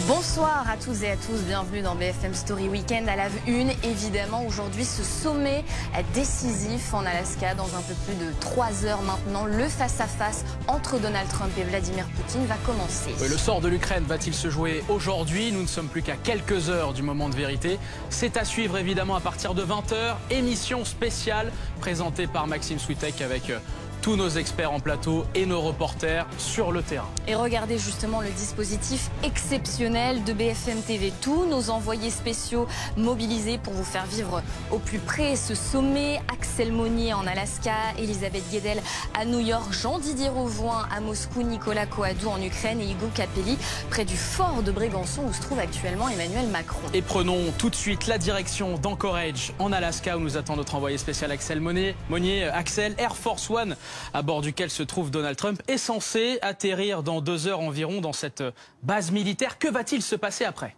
Bonsoir à tous et à tous, bienvenue dans BFM Story Weekend. À la une, évidemment, aujourd'hui, ce sommet décisif en Alaska. Dans un peu plus de 3 heures maintenant, le face-à-face entre Donald Trump et Vladimir Poutine va commencer. Oui, le sort de l'Ukraine va-t-il se jouer aujourd'hui? Nous ne sommes plus qu'à quelques heures du moment de vérité. C'est à suivre évidemment à partir de 20 h. Émission spéciale présentée par Maxime Switek avec tous nos experts en plateau et nos reporters sur le terrain. Et regardez justement le dispositif exceptionnel de BFM TV. Tous nos envoyés spéciaux mobilisés pour vous faire vivre au plus près ce sommet. Axel Monnier en Alaska, Elisabeth Guedel à New York, Jean-Didier Rouvoin à Moscou, Nicolas Coadou en Ukraine et Hugo Capelli près du fort de Brégançon où se trouve actuellement Emmanuel Macron. Et prenons tout de suite la direction d'Anchorage en Alaska où nous attend notre envoyé spécial Axel Monnier. Axel, Air Force One à bord duquel se trouve Donald Trump, est censé atterrir dans 2 heures environ dans cette base militaire. Que va-t-il se passer après ?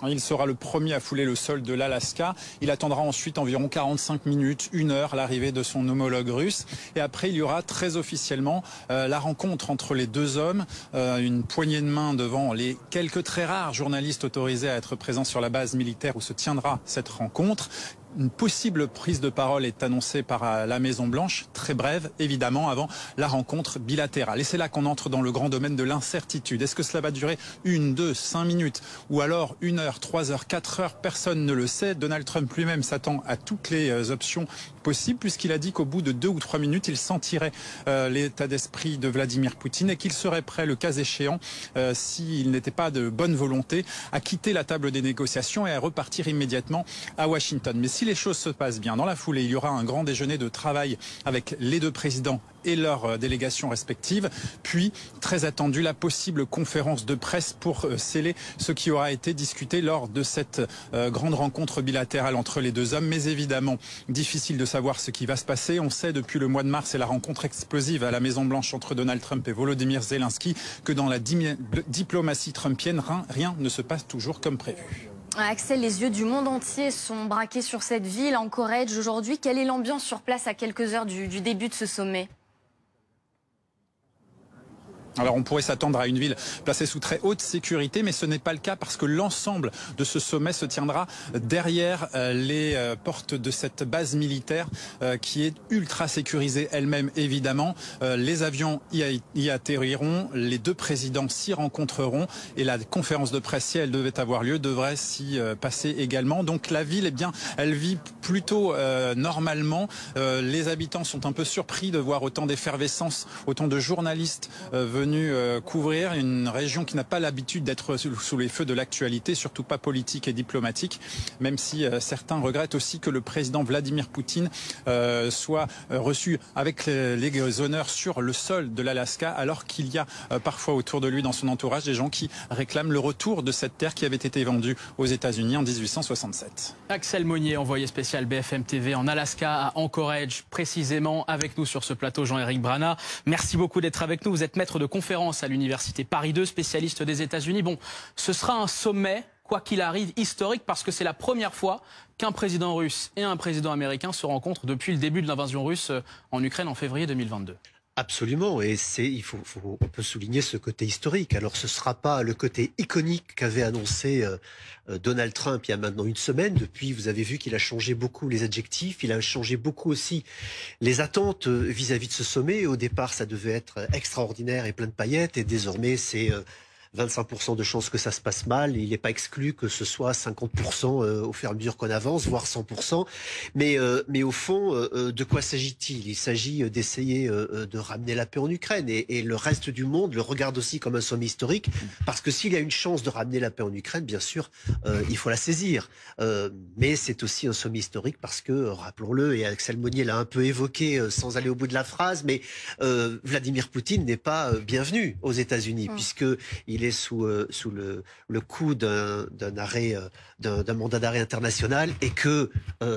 Il sera le premier à fouler le sol de l'Alaska. Il attendra ensuite environ 45 minutes, 1 heure, l'arrivée de son homologue russe. Et après, il y aura très officiellement la rencontre entre les deux hommes. Une poignée de main devant les quelques très rares journalistes autorisés à être présents sur la base militaire où se tiendra cette rencontre. Une possible prise de parole est annoncée par la Maison-Blanche, très brève, évidemment, avant la rencontre bilatérale. Et c'est là qu'on entre dans le grand domaine de l'incertitude. Est-ce que cela va durer 1, 2, 5 minutes ou alors 1 heure, 3 heures, 4 heures? Personne ne le sait. Donald Trump lui-même s'attend à toutes les options possibles puisqu'il a dit qu'au bout de 2 ou 3 minutes, il sentirait l'état d'esprit de Vladimir Poutine et qu'il serait prêt, le cas échéant, s'il n'était pas de bonne volonté, à quitter la table des négociations et à repartir immédiatement à Washington. Mais si les choses se passent bien, dans la foulée, il y aura un grand déjeuner de travail avec les deux présidents et leurs délégations respectives, puis, très attendu, la possible conférence de presse pour sceller ce qui aura été discuté lors de cette grande rencontre bilatérale entre les deux hommes. Mais évidemment, difficile de savoir ce qui va se passer. On sait depuis le mois de mars et la rencontre explosive à la Maison-Blanche entre Donald Trump et Volodymyr Zelensky que dans la diplomatie trumpienne, rien ne se passe toujours comme prévu. Axel, les yeux du monde entier sont braqués sur cette ville, Anchorage, aujourd'hui. Quelle est l'ambiance sur place à quelques heures du début de ce sommet ? Alors on pourrait s'attendre à une ville placée sous très haute sécurité, mais ce n'est pas le cas parce que l'ensemble de ce sommet se tiendra derrière les portes de cette base militaire qui est ultra sécurisée elle-même évidemment. Les avions y atterriront, les deux présidents s'y rencontreront et la conférence de presse, si elle devait avoir lieu, devrait s'y passer également. Donc la ville, eh bien, elle vit plutôt normalement. Les habitants sont un peu surpris de voir autant d'effervescence, autant de journalistes venus couvrir une région qui n'a pas l'habitude d'être sous les feux de l'actualité, surtout pas politique et diplomatique, même si certains regrettent aussi que le président Vladimir Poutine soit reçu avec les honneurs sur le sol de l'Alaska, alors qu'il y a parfois autour de lui, dans son entourage, des gens qui réclament le retour de cette terre qui avait été vendue aux États-Unis en 1867. Axel Monnier, envoyé spécial BFM TV en Alaska, à Anchorage, précisément, avec nous sur ce plateau, Jean-Éric Brana. Merci beaucoup d'être avec nous. Vous êtes maître de conférence à l'université Paris 2, spécialiste des États-Unis. Bon, ce sera un sommet, quoi qu'il arrive, historique, parce que c'est la première fois qu'un président russe et un président américain se rencontrent depuis le début de l'invasion russe en Ukraine en février 2022. Absolument, et on peut souligner ce côté historique. Alors ce sera pas le côté iconique qu'avait annoncé Donald Trump il y a maintenant une semaine. Depuis, vous avez vu qu'il a changé beaucoup les adjectifs, il a changé beaucoup aussi les attentes vis-à-vis de ce sommet. Au départ, ça devait être extraordinaire et plein de paillettes, et désormais c'est 25% de chances que ça se passe mal. Il n'est pas exclu que ce soit 50% au fur et à mesure qu'on avance, voire 100%. Mais au fond, de quoi s'agit-il? Il s'agit d'essayer de ramener la paix en Ukraine. Et le reste du monde le regarde aussi comme un sommet historique. Parce que s'il y a une chance de ramener la paix en Ukraine, bien sûr, il faut la saisir. Mais c'est aussi un sommet historique parce que, rappelons-le, et Axel Monnier l'a un peu évoqué sans aller au bout de la phrase, mais Vladimir Poutine n'est pas bienvenu aux États-Unis, puisqu'il est sous le coup d'un mandat d'arrêt international et que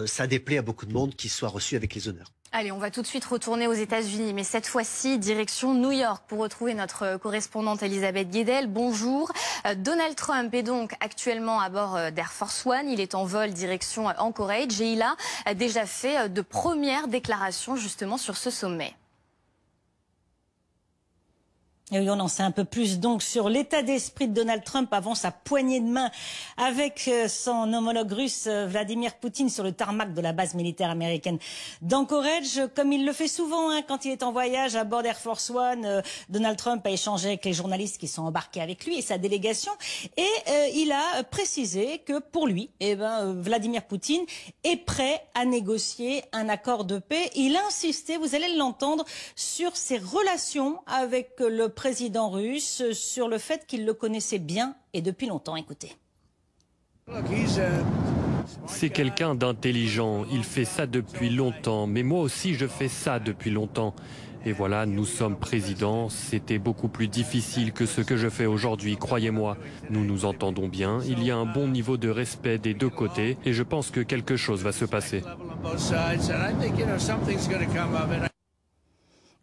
ça déplaît à beaucoup de monde qu'il soit reçu avec les honneurs. Allez, on va tout de suite retourner aux États-Unis, mais cette fois-ci, direction New York pour retrouver notre correspondante Elisabeth Guedel. Bonjour. Donald Trump est donc actuellement à bord d'Air Force One. Il est en vol direction Anchorage et il a déjà fait de premières déclarations justement sur ce sommet. Et oui, on en sait un peu plus donc sur l'état d'esprit de Donald Trump avant sa poignée de main avec son homologue russe Vladimir Poutine sur le tarmac de la base militaire américaine d'Anchorage. Comme il le fait souvent quand il est en voyage à bord d'Air Force One, Donald Trump a échangé avec les journalistes qui sont embarqués avec lui et sa délégation. Et il a précisé que pour lui, Vladimir Poutine est prêt à négocier un accord de paix. Il a insisté, vous allez l'entendre, sur ses relations avec le président russe, sur le fait qu'il le connaissait bien et depuis longtemps. Écoutez. C'est quelqu'un d'intelligent, il fait ça depuis longtemps, mais moi aussi je fais ça depuis longtemps. Et voilà, nous sommes présidents, c'était beaucoup plus difficile que ce que je fais aujourd'hui, croyez-moi. Nous nous entendons bien, il y a un bon niveau de respect des deux côtés et je pense que quelque chose va se passer.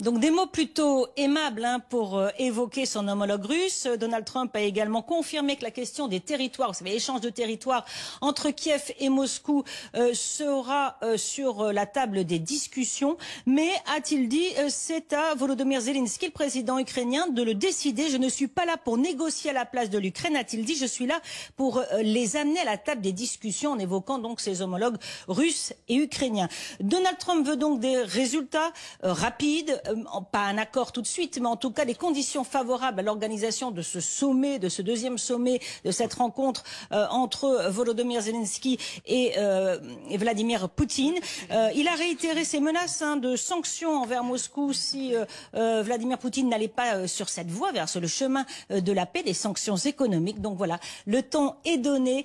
Donc des mots plutôt aimables pour évoquer son homologue russe. Donald Trump a également confirmé que la question des territoires, vous savez, l'échange de territoires entre Kiev et Moscou sera sur la table des discussions. Mais, a-t-il dit, c'est à Volodymyr Zelensky, le président ukrainien, de le décider. Je ne suis pas là pour négocier à la place de l'Ukraine, a-t-il dit. Je suis là pour les amener à la table des discussions en évoquant donc ses homologues russes et ukrainiens. Donald Trump veut donc des résultats rapides. Pas un accord tout de suite, mais en tout cas des conditions favorables à l'organisation de ce sommet, de ce deuxième sommet, de cette rencontre entre Volodymyr Zelensky et Vladimir Poutine. Il a réitéré ses menaces de sanctions envers Moscou si Vladimir Poutine n'allait pas sur cette voie vers le chemin de la paix, des sanctions économiques. Donc voilà, le temps est donné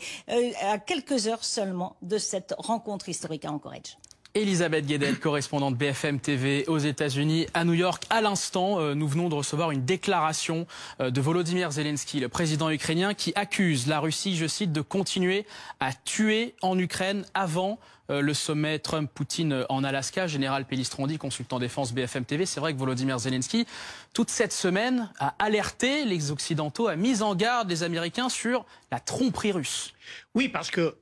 à quelques heures seulement de cette rencontre historique à Anchorage. Elisabeth Guedel, correspondante BFM TV aux États-Unis, à New York. À l'instant, nous venons de recevoir une déclaration de Volodymyr Zelensky, le président ukrainien, qui accuse la Russie, je cite, de continuer à tuer en Ukraine avant le sommet Trump-Poutine en Alaska. Général Pellistrandi, consultant défense BFM TV. C'est vrai que Volodymyr Zelensky, toute cette semaine, a alerté les Occidentaux, a mis en garde les Américains sur la tromperie russe. Oui, parce que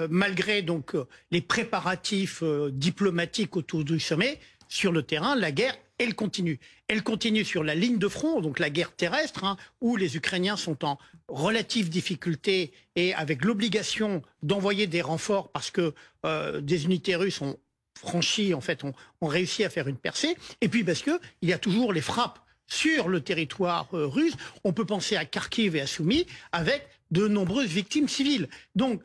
malgré donc les préparatifs diplomatiques autour du sommet, sur le terrain, la guerre, elle continue. Elle continue sur la ligne de front, donc la guerre terrestre, où les Ukrainiens sont en relative difficulté et avec l'obligation d'envoyer des renforts parce que des unités russes ont franchi, en fait, ont réussi à faire une percée. Et puis parce que il y a toujours les frappes sur le territoire russe. On peut penser à Kharkiv et à Soumy avec de nombreuses victimes civiles. Donc,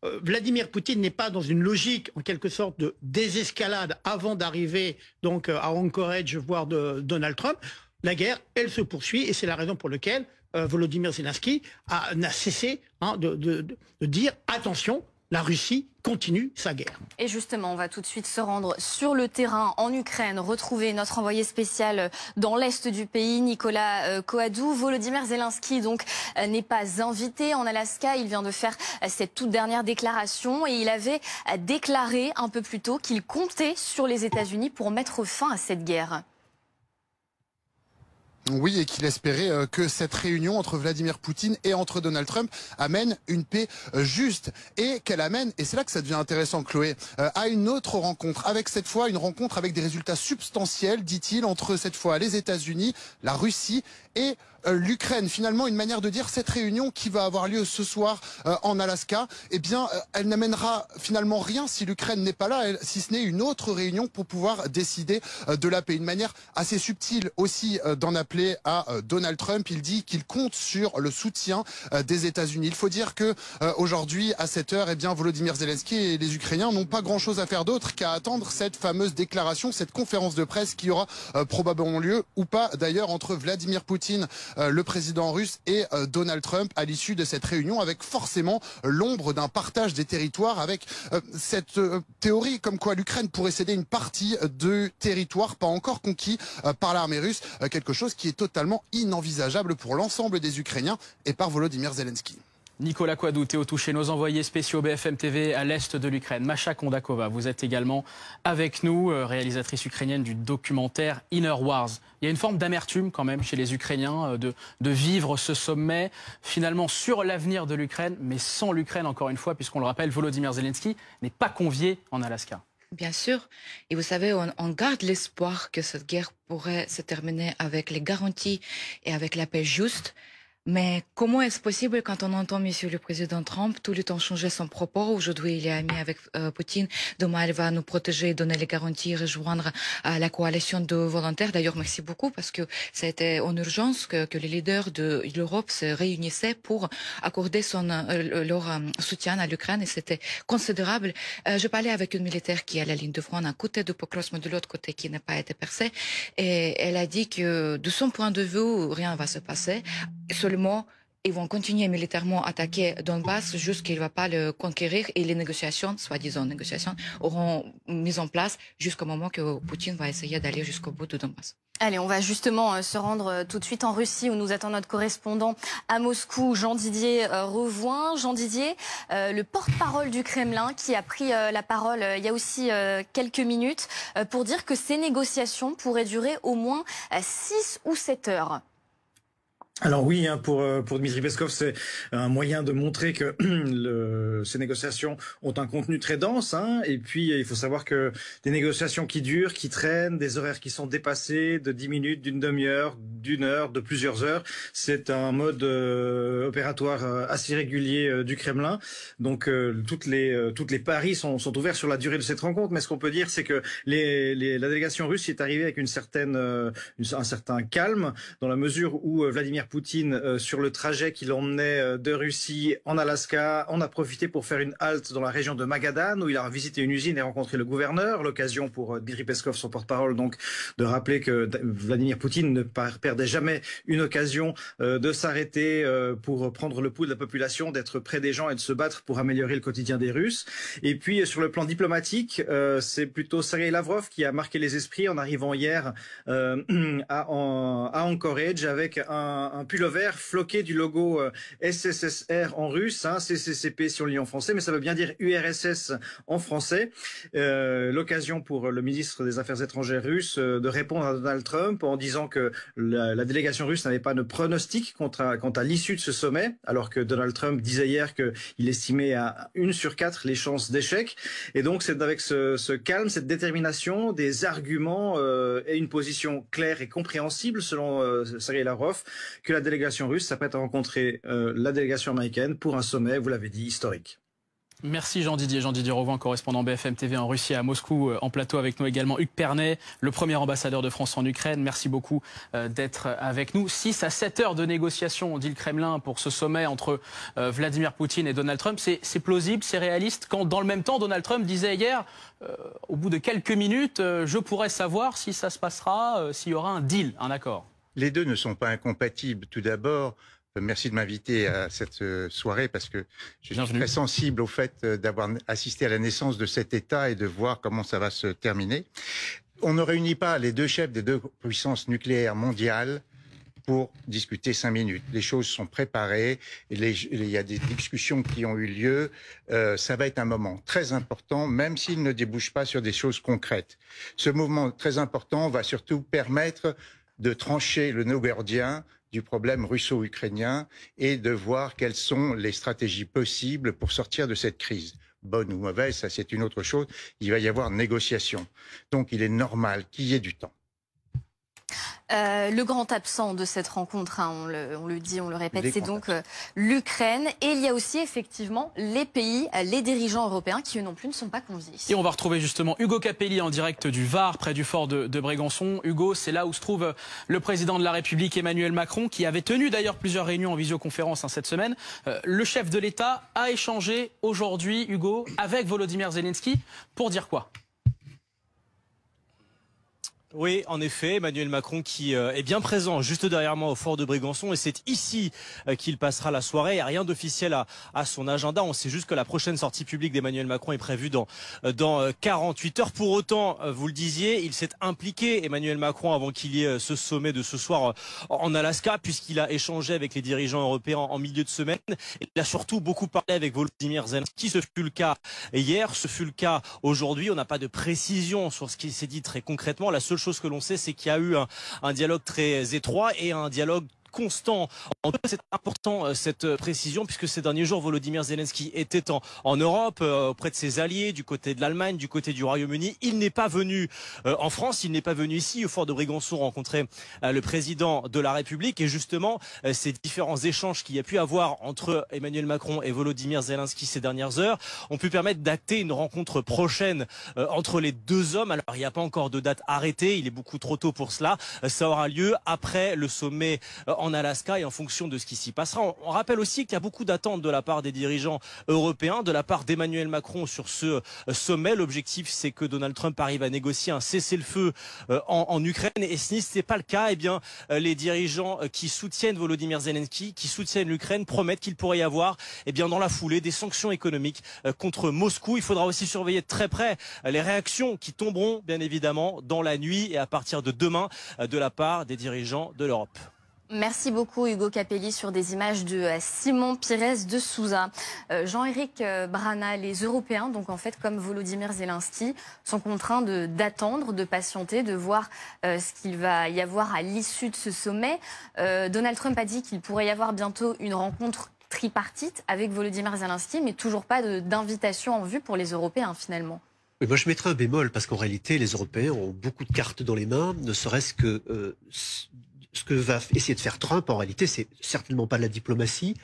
Vladimir Poutine n'est pas dans une logique, en quelque sorte, de désescalade avant d'arriver donc à Anchorage, voire de Donald Trump. La guerre, elle se poursuit, et c'est la raison pour laquelle Volodymyr Zelensky n'a cessé de dire attention. La Russie continue sa guerre. Et justement, on va tout de suite se rendre sur le terrain en Ukraine, retrouver notre envoyé spécial dans l'est du pays, Nicolas Coadou. Volodymyr Zelensky donc n'est pas invité en Alaska. Il vient de faire cette toute dernière déclaration et il avait déclaré un peu plus tôt qu'il comptait sur les États-Unis pour mettre fin à cette guerre. Oui, et qu'il espérait que cette réunion entre Vladimir Poutine et entre Donald Trump amène une paix juste et qu'elle amène, et c'est là que ça devient intéressant Chloé, à une autre rencontre, avec cette fois une rencontre avec des résultats substantiels, dit-il, entre cette fois les États-Unis, la Russie et l'Ukraine. Finalement, une manière de dire cette réunion qui va avoir lieu ce soir en Alaska, eh bien, elle n'amènera finalement rien si l'Ukraine n'est pas là, si ce n'est une autre réunion pour pouvoir décider de la paix. Une manière assez subtile aussi d'en appeler à Donald Trump. Il dit qu'il compte sur le soutien des États-Unis. Il faut dire que aujourd'hui, à cette heure, eh bien, Volodymyr Zelensky et les Ukrainiens n'ont pas grand-chose à faire d'autre qu'à attendre cette fameuse déclaration, cette conférence de presse qui aura probablement lieu ou pas d'ailleurs entre Vladimir Poutine, le président russe, et Donald Trump à l'issue de cette réunion, avec forcément l'ombre d'un partage des territoires, avec cette théorie comme quoi l'Ukraine pourrait céder une partie de territoire pas encore conquis par l'armée russe, quelque chose qui est totalement inenvisageable pour l'ensemble des Ukrainiens et par Volodymyr Zelensky. Nicolas Quadou, Théo Touché, nos envoyés spéciaux BFM TV à l'est de l'Ukraine. Masha Kondakova, vous êtes également avec nous, réalisatrice ukrainienne du documentaire Inner Wars. Il y a une forme d'amertume quand même chez les Ukrainiens de vivre ce sommet finalement sur l'avenir de l'Ukraine, mais sans l'Ukraine encore une fois, puisqu'on le rappelle, Volodymyr Zelensky n'est pas convié en Alaska. Bien sûr. Et vous savez, on garde l'espoir que cette guerre pourrait se terminer avec les garanties et avec la paix juste. Mais comment est-ce possible quand on entend Monsieur le Président Trump tout le temps changer son propos? Aujourd'hui, il est ami avec Poutine. Demain, il va nous protéger, donner les garanties, rejoindre la coalition de volontaires. D'ailleurs, merci beaucoup parce que ça a été en urgence que les leaders de l'Europe se réunissaient pour accorder leur soutien à l'Ukraine et c'était considérable. Je parlais avec une militaire qui est à la ligne de front d'un côté de Pokrovsk, mais de l'autre côté qui n'a pas été percé. Et elle a dit que de son point de vue, rien ne va se passer. Seulement, ils vont continuer militairement à attaquer Donbass jusqu'il ne va pas le conquérir et les négociations, soi-disant négociations, auront mis en place jusqu'au moment que Poutine va essayer d'aller jusqu'au bout de Donbass. Allez, on va justement se rendre tout de suite en Russie où nous attend notre correspondant à Moscou, Jean Didier Revoin. Jean Didier, le porte-parole du Kremlin qui a pris la parole il y a aussi quelques minutes pour dire que ces négociations pourraient durer au moins 6 ou 7 heures. Alors oui, pour Dmitry Peskov, c'est un moyen de montrer que ces négociations ont un contenu très dense. Et puis, il faut savoir que des négociations qui durent, qui traînent, des horaires qui sont dépassés de 10 minutes, d'une demi-heure, d'une heure, de plusieurs heures, c'est un mode opératoire assez régulier du Kremlin. Donc, toutes les paris sont ouverts sur la durée de cette rencontre. Mais ce qu'on peut dire, c'est que la délégation russe est arrivée avec un certain calme, dans la mesure où Vladimir Poutine, sur le trajet qu'il emmenait de Russie en Alaska, en a profité pour faire une halte dans la région de Magadan, où il a visité une usine et rencontré le gouverneur. L'occasion pour Dmitry Peskov, son porte-parole, donc, de rappeler que Vladimir Poutine ne perdait jamais une occasion de s'arrêter pour prendre le pouls de la population, d'être près des gens et de se battre pour améliorer le quotidien des Russes. Et puis, sur le plan diplomatique, c'est plutôt Sergei Lavrov qui a marqué les esprits en arrivant hier à Anchorage avec un pullover floqué du logo SSSR en russe, CCCP si on lit en français, mais ça veut bien dire URSS en français. L'occasion pour le ministre des Affaires étrangères russe de répondre à Donald Trump en disant que la délégation russe n'avait pas de pronostic quant à l'issue de ce sommet, alors que Donald Trump disait hier qu'il estimait à 1 sur 4 les chances d'échec. Et donc c'est avec ce calme, cette détermination, des arguments et une position claire et compréhensible selon Sergei Lavrov, que la délégation russe s'apprête à rencontrer la délégation américaine pour un sommet, vous l'avez dit, historique. Merci Jean Didier Revoin, correspondant BFM TV en Russie, à Moscou, en plateau avec nous également Hugues Pernet, le premier ambassadeur de France en Ukraine. Merci beaucoup d'être avec nous. 6 à 7 heures de négociations, dit le Kremlin, pour ce sommet entre Vladimir Poutine et Donald Trump. C'est plausible, c'est réaliste, quand dans le même temps Donald Trump disait hier, au bout de quelques minutes, je pourrais savoir si ça se passera, s'il y aura un deal, un accord. Les deux ne sont pas incompatibles. Tout d'abord, merci de m'inviter à cette soirée parce que je suis très sensible au fait d'avoir assisté à la naissance de cet État et de voir comment ça va se terminer. On ne réunit pas les deux chefs des deux puissances nucléaires mondiales pour discuter 5 minutes. Les choses sont préparées, il y a des discussions qui ont eu lieu. Ça va être un moment très important, même s'il ne débouche pas sur des choses concrètes. Ce mouvement très important va surtout permettre de trancher le nœud gordien du problème russo-ukrainien et de voir quelles sont les stratégies possibles pour sortir de cette crise. Bonne ou mauvaise, ça c'est une autre chose. Il va y avoir négociation. Donc il est normal qu'il y ait du temps. Le grand absent de cette rencontre, on le dit, on le répète, c'est donc l'Ukraine. Et il y a aussi effectivement les pays, les dirigeants européens qui eux non plus ne sont pas conviés. Et on va retrouver justement Ugo Capelli en direct du Var, près du fort de Brégançon. Hugo, c'est là où se trouve le président de la République Emmanuel Macron, qui avait tenu d'ailleurs plusieurs réunions en visioconférence cette semaine. Le chef de l'État a échangé aujourd'hui, Hugo, avec Volodymyr Zelensky pour dire quoi ? Oui, en effet, Emmanuel Macron qui est bien présent juste derrière moi au fort de Brégançon, et c'est ici qu'il passera la soirée. Il n'y a rien d'officiel à son agenda. On sait juste que la prochaine sortie publique d'Emmanuel Macron est prévue dans 48 heures. Pour autant, vous le disiez, il s'est impliqué, Emmanuel Macron, avant qu'il y ait ce sommet de ce soir en Alaska, puisqu'il a échangé avec les dirigeants européens en milieu de semaine. Il a surtout beaucoup parlé avec Volodymyr Zelensky. Ce fut le cas hier, ce fut le cas aujourd'hui. On n'a pas de précision sur ce qui s'est dit très concrètement. La seule chose que l'on sait, c'est qu'il y a eu un dialogue très étroit et un dialogue constant. C'est important cette précision, puisque ces derniers jours, Volodymyr Zelensky était en Europe, auprès de ses alliés, du côté de l'Allemagne, du côté du Royaume-Uni. Il n'est pas venu en France, il n'est pas venu ici au fort de Brégançon rencontrer le président de la République. Et justement, ces différents échanges qu'il y a pu avoir entre Emmanuel Macron et Volodymyr Zelensky ces dernières heures ont pu permettre d'acter une rencontre prochaine entre les deux hommes. Alors, il n'y a pas encore de date arrêtée, il est beaucoup trop tôt pour cela. Ça aura lieu après le sommet en Alaska et en fonction de ce qui s'y passera. On rappelle aussi qu'il y a beaucoup d'attentes de la part des dirigeants européens, de la part d'Emmanuel Macron sur ce sommet. L'objectif, c'est que Donald Trump arrive à négocier un cessez-le-feu en Ukraine. Et si ce n'est pas le cas, eh bien, les dirigeants qui soutiennent Volodymyr Zelensky, qui soutiennent l'Ukraine, promettent qu'il pourrait y avoir, eh bien, dans la foulée, des sanctions économiques contre Moscou. Il faudra aussi surveiller de très près les réactions qui tomberont, bien évidemment, dans la nuit et à partir de demain, de la part des dirigeants de l'Europe. Merci beaucoup Hugo Capelli sur des images de Simon Pires de Souza. Jean-Éric Brana, les Européens, donc en fait comme Volodymyr Zelensky, sont contraints d'attendre, de patienter, de voir ce qu'il va y avoir à l'issue de ce sommet. Donald Trump a dit qu'il pourrait y avoir bientôt une rencontre tripartite avec Volodymyr Zelensky, mais toujours pas d'invitation en vue pour les Européens finalement. Oui, moi je mettrais un bémol parce qu'en réalité les Européens ont beaucoup de cartes dans les mains, ne serait-ce que ce que va essayer de faire Trump, en réalité, c'est certainement pas de la diplomatie,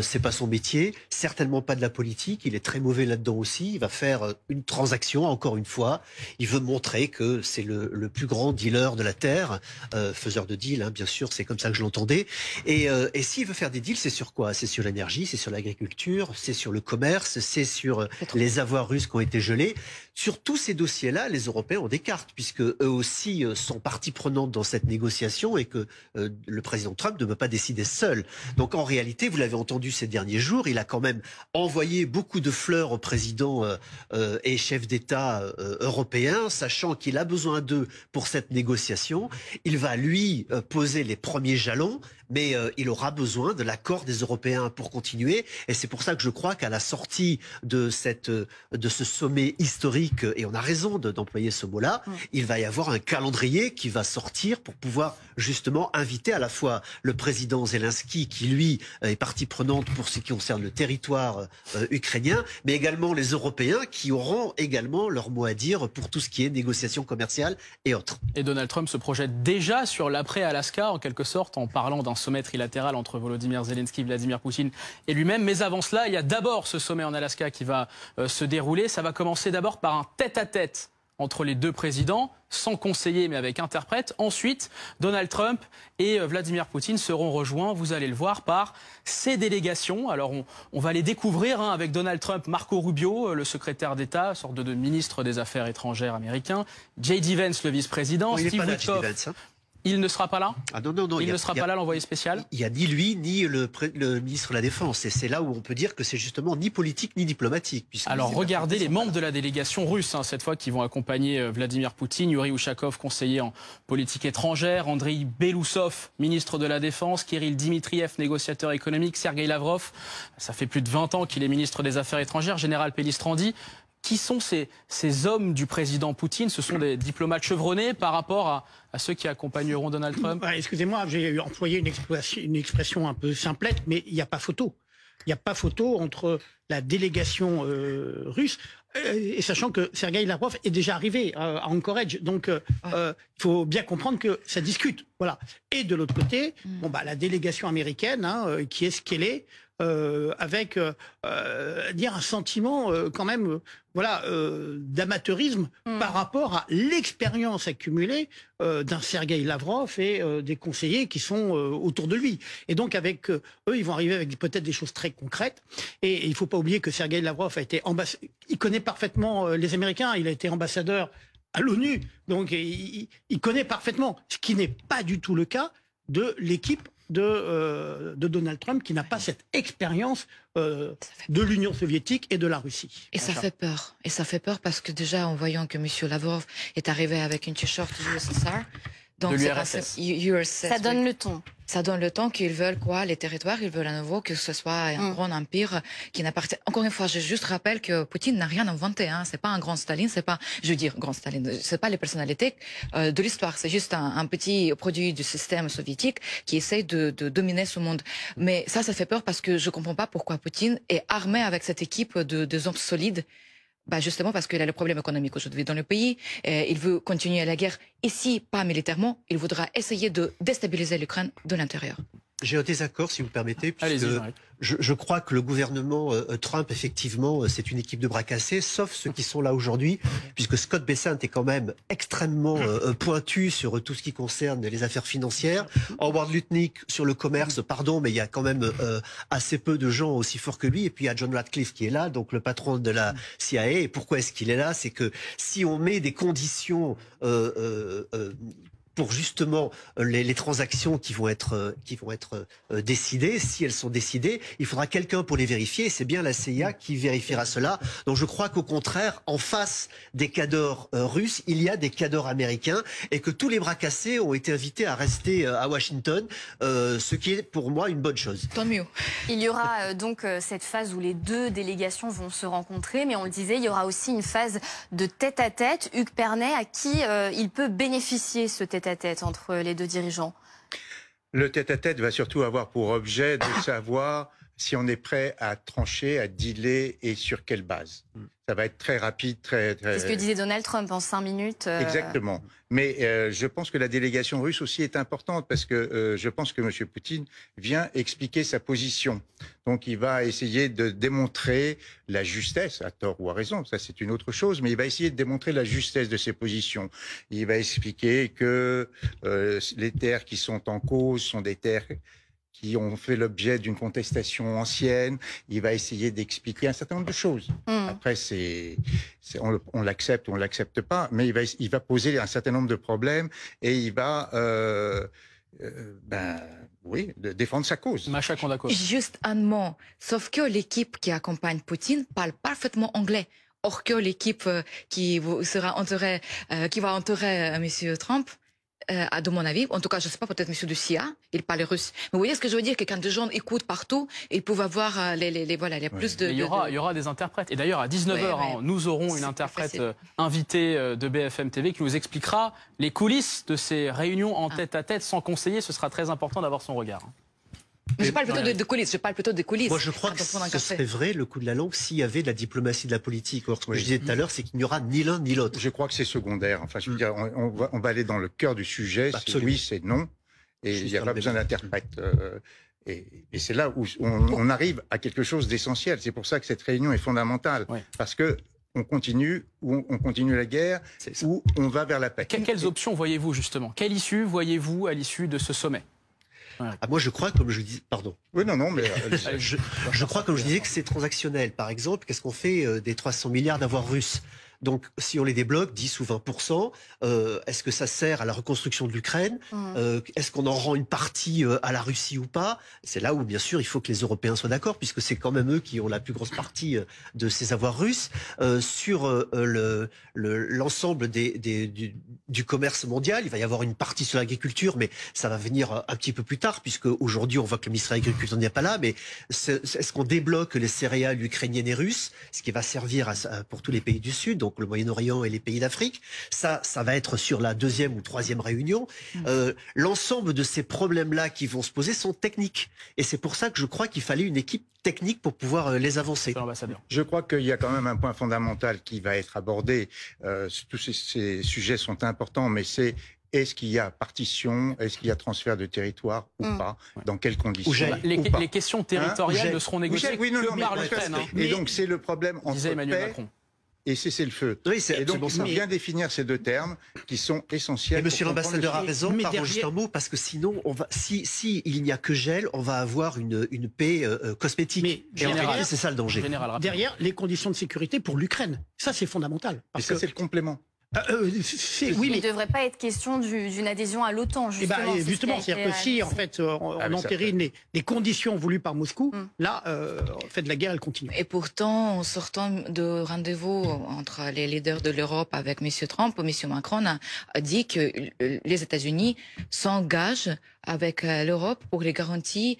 c'est pas son métier, certainement pas de la politique, il est très mauvais là-dedans aussi, il va faire une transaction, encore une fois, il veut montrer que c'est le plus grand dealer de la Terre, faiseur de deals, hein, bien sûr, c'est comme ça que je l'entendais, et s'il veut faire des deals, c'est sur quoi? C'est sur l'énergie, c'est sur l'agriculture, c'est sur le commerce, c'est sur les avoirs russes qui ont été gelés. Sur tous ces dossiers-là, les Européens ont des cartes, puisque eux aussi sont partie prenante dans cette négociation et que le président Trump ne peut pas décider seul. Donc en réalité, vous l'avez entendu ces derniers jours, il a quand même envoyé beaucoup de fleurs au président et chef d'État européen, sachant qu'il a besoin d'eux pour cette négociation. Il va lui poser les premiers jalons, mais il aura besoin de l'accord des Européens pour continuer. Et c'est pour ça que je crois qu'à la sortie de ce sommet historique, et on a raison d'employer ce mot-là, il va y avoir un calendrier qui va sortir pour pouvoir justement inviter à la fois le président Zelensky, qui lui est partie prenante pour ce qui concerne le territoire ukrainien, mais également les Européens qui auront également leur mot à dire pour tout ce qui est négociations commerciales et autres. Et Donald Trump se projette déjà sur l'après-Alaska, en quelque sorte, en parlant d'un sommet trilatéral entre Volodymyr Zelensky, Vladimir Poutine et lui-même. Mais avant cela, il y a d'abord ce sommet en Alaska qui va se dérouler. Ça va commencer d'abord par un tête-à-tête entre les deux présidents, sans conseiller mais avec interprète. Ensuite, Donald Trump et Vladimir Poutine seront rejoints, vous allez le voir, par ces délégations. Alors on va les découvrir avec Donald Trump, Marco Rubio, le secrétaire d'État, sorte de ministre des Affaires étrangères américain, J.D. Vance, le vice-président, Steve Witkoff. Il ne sera pas là? Ah non, il ne sera pas là, l'envoyé spécial? Il n'y a ni lui, ni le ministre de la Défense. Et c'est là où on peut dire que c'est justement ni politique, ni diplomatique. Alors regardez les membres de la délégation russe, cette fois, qui vont accompagner Vladimir Poutine. Yuri Ushakov, conseiller en politique étrangère. Andriy Belousov, ministre de la Défense. Kirill Dmitriev, négociateur économique. Sergei Lavrov, ça fait plus de 20 ans qu'il est ministre des Affaires étrangères. Général Pellistrandi. Qui sont ces hommes du président Poutine? Ce sont des diplomates chevronnés par rapport à ceux qui accompagneront Donald Trump? Excusez-moi, j'ai employé une expression un peu simplette, mais il n'y a pas photo. Il n'y a pas photo entre la délégation russe, et sachant que Sergei Lavrov est déjà arrivé à Anchorage. Donc il faut bien comprendre que ça discute. Voilà. Et de l'autre côté, la délégation américaine, qui est ce qu'elle est, avec dire un sentiment quand même d'amateurisme par rapport à l'expérience accumulée d'un Sergei Lavrov et des conseillers qui sont autour de lui. Et donc avec eux, ils vont arriver avec peut-être des choses très concrètes. Et il ne faut pas oublier que Sergei Lavrov a été il connaît parfaitement les Américains. Il a été ambassadeur à l'ONU. Donc il connaît parfaitement, ce qui n'est pas du tout le cas de l'équipe de Donald Trump, qui n'a pas cette expérience de l'Union soviétique et de la Russie. Et ça fait peur. Et ça fait peur parce que déjà, en voyant que M. Lavrov est arrivé avec une t-shirt USSR, donc de l'URSS. Ça donne le ton. Ça donne le temps qu'ils veulent quoi, les territoires, ils veulent à nouveau que ce soit un grand empire qui n'appartient. Encore une fois, je juste rappelle que Poutine n'a rien inventé. Hein. C'est pas un grand Staline, c'est pas, je veux dire, grand Staline, c'est pas les personnalités de l'histoire. C'est juste un petit produit du système soviétique qui essaye de dominer ce monde. Mais ça fait peur parce que je comprends pas pourquoi Poutine est armé avec cette équipe de hommes solides. Justement parce qu'il a le problème économique aujourd'hui dans le pays. Il veut continuer la guerre ici, pas militairement. Il voudra essayer de déstabiliser l'Ukraine de l'intérieur. J'ai un désaccord, si vous me permettez, puisque Allez-y, je crois que le gouvernement Trump, effectivement, c'est une équipe de bras cassés, sauf ceux qui sont là aujourd'hui, puisque Scott Bessent est quand même extrêmement pointu sur tout ce qui concerne les affaires financières. Howard Lutnick sur le commerce, pardon, mais il y a quand même assez peu de gens aussi forts que lui. Et puis il y a John Ratcliffe qui est là, donc le patron de la CIA. Et pourquoi est-ce qu'il est là? C'est que si on met des conditions pour justement les transactions qui vont être décidées, si elles sont décidées, il faudra quelqu'un pour les vérifier, et c'est bien la CIA qui vérifiera cela. Donc je crois qu'au contraire, en face des cadors russes, il y a des cadors américains, et que tous les bras cassés ont été invités à rester à Washington, ce qui est pour moi une bonne chose. Tant mieux. Il y aura donc cette phase où les deux délégations vont se rencontrer, mais on le disait, il y aura aussi une phase de tête-à-tête. Hugues Pernet, à qui il peut bénéficier ce tête-à-tête entre les deux dirigeants? Le tête-à-tête va surtout avoir pour objet de savoir si on est prêt à trancher, à dealer et sur quelle base. Ça va être très rapide, très... C'est ce que disait Donald Trump en 5 minutes. Exactement. Mais je pense que la délégation russe aussi est importante parce que je pense que M. Poutine vient expliquer sa position. Donc il va essayer de démontrer la justesse, à tort ou à raison, ça c'est une autre chose, mais il va essayer de démontrer la justesse de ses positions. Il va expliquer que les terres qui sont en cause sont des terres qui ont fait l'objet d'une contestation ancienne. Il va essayer d'expliquer un certain nombre de choses. Après, on l'accepte ou on l'accepte pas, mais il va poser un certain nombre de problèmes et il va défendre sa cause. Macha Kondakos. Juste un mot. Sauf que l'équipe qui accompagne Poutine parle parfaitement anglais. Or que l'équipe qui va entourer M. Trump, de mon avis, en tout cas, je ne sais pas, peut-être monsieur de CIA, il parle russe. Mais vous voyez ce que je veux dire, que quand des gens écoutent partout, ils peuvent avoir il y a plus de... Il y aura des interprètes. Et d'ailleurs, à 19h, nous aurons une interprète invitée de BFM TV qui nous expliquera les coulisses de ces réunions en tête-à-tête sans conseiller. Ce sera très important d'avoir son regard. Je parle plutôt de coulisses. Moi, je crois que ce serait vrai, le coup de la langue, s'il y avait de la diplomatie de la politique. Or, ce que je disais tout à l'heure, c'est qu'il n'y aura ni l'un ni l'autre. Je crois que c'est secondaire. Enfin, je veux dire, on va aller dans le cœur du sujet. C'est oui, c'est non. Et il n'y a pas besoin d'interprète. Et c'est là où on arrive à quelque chose d'essentiel. C'est pour ça que cette réunion est fondamentale. Parce que on continue la guerre ou on va vers la paix. Quelles options voyez-vous, justement? Quelle issue voyez-vous à l'issue de ce sommet? Moi, je crois, comme je dis, pardon. Oui, non, mais je crois, comme je disais, que c'est transactionnel. Par exemple, qu'est-ce qu'on fait des 300 milliards d'avoirs russes? Donc, si on les débloque, 10 ou 20%, est-ce que ça sert à la reconstruction de l'Ukraine? Est-ce qu'on en rend une partie à la Russie ou pas? C'est là où, bien sûr, il faut que les Européens soient d'accord, puisque c'est quand même eux qui ont la plus grosse partie de ces avoirs russes. Sur l'ensemble du commerce mondial, il va y avoir une partie sur l'agriculture, mais ça va venir un petit peu plus tard, puisque aujourd'hui, on voit que le ministre de l'Agriculture n'est pas là, mais est-ce qu'on débloque les céréales ukrainiennes et russes, ce qui va servir pour tous les pays du Sud, donc le Moyen-Orient et les pays d'Afrique? Ça va être sur la 2e ou 3e réunion. L'ensemble de ces problèmes-là qui vont se poser sont techniques. Et c'est pour ça que je crois qu'il fallait une équipe technique pour pouvoir les avancer. Je crois qu'il y a quand même un point fondamental qui va être abordé. Tous ces sujets sont importants, mais c'est: est-ce qu'il y a partition, est-ce qu'il y a transfert de territoire ou pas, dans quelles conditions? Les questions territoriales ne seront négociées que par l'Ukraine. Et donc c'est le problème entre paix et cessez-le-feu. Et donc il faut bien définir ces deux termes qui sont essentiels. Et monsieur l'ambassadeur a raison, pardon, juste un mot, parce que sinon, si il n'y a que gel, on va avoir une paix cosmétique. Et en réalité, c'est ça le danger. Derrière, les conditions de sécurité pour l'Ukraine. Ça, c'est fondamental. Et ça, c'est le complément. Oui, Il ne devrait pas être question d'une adhésion à l'OTAN, justement. Justement, c'est-à-dire que si, en fait, on entérine les conditions voulues par Moscou, là, en fait, la guerre, elle continue. Et pourtant, en sortant de rendez-vous entre les leaders de l'Europe avec M. Trump, M. Macron a dit que les États-Unis s'engagent avec l'Europe pour les garanties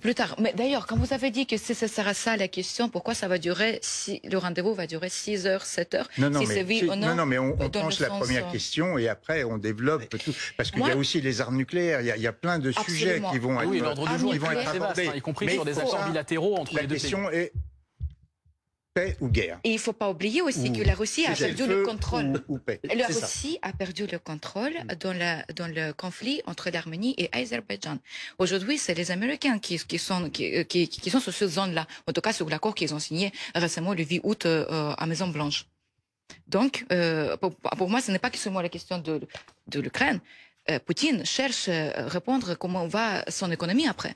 plus tard. Mais d'ailleurs, quand vous avez dit que ce sera ça la question, pourquoi ça va durer, si le rendez-vous va durer 6 heures, 7 heures? Non, mais on tranche la première question et après on développe tout. Parce qu'il y a aussi les armes nucléaires, il y a plein de sujets qui vont être, l'ordre du jour qui vont être abordés. Y compris sur des accords bilatéraux entre les deux pays. La question est paix ou guerre. Et il ne faut pas oublier aussi que la Russie a perdu le contrôle. La Russie a perdu le contrôle dans le conflit entre l'Arménie et l'Azerbaïdjan. Aujourd'hui, c'est les Américains qui sont sur cette zone-là. En tout cas, sur l'accord qu'ils ont signé récemment le 8 août à Maison-Blanche. Donc, pour moi, ce n'est pas seulement la question de l'Ukraine. Poutine cherche à répondre comment va son économie après.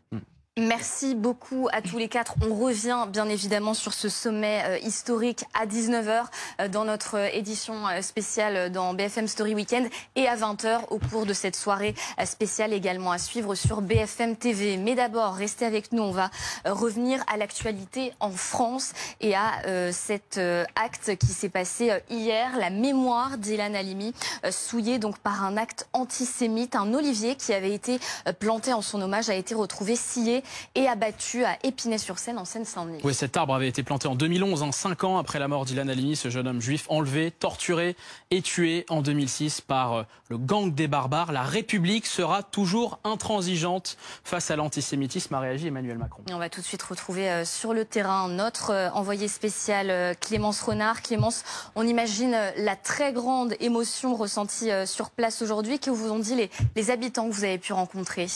Merci beaucoup à tous les quatre. On revient bien évidemment sur ce sommet historique à 19h dans notre édition spéciale dans BFM Story Weekend et à 20h au cours de cette soirée spéciale également à suivre sur BFM TV. Mais d'abord, restez avec nous. On va revenir à l'actualité en France et à cet acte qui s'est passé hier, la mémoire d'Ilan Halimi, souillée donc par un acte antisémite. Un olivier qui avait été planté en son hommage a été retrouvé scié et abattu à Épinay-sur-Seine en Seine-Saint-Denis. Oui, cet arbre avait été planté en 2011, 5 ans après la mort d'Ilan Halimi, ce jeune homme juif enlevé, torturé et tué en 2006 par le gang des barbares. La République sera toujours intransigeante face à l'antisémitisme, a réagi Emmanuel Macron. Et on va tout de suite retrouver sur le terrain notre envoyé spécial Clémence Renard. Clémence, on imagine la très grande émotion ressentie sur place aujourd'hui. Que vous ont dit les habitants que vous avez pu rencontrer?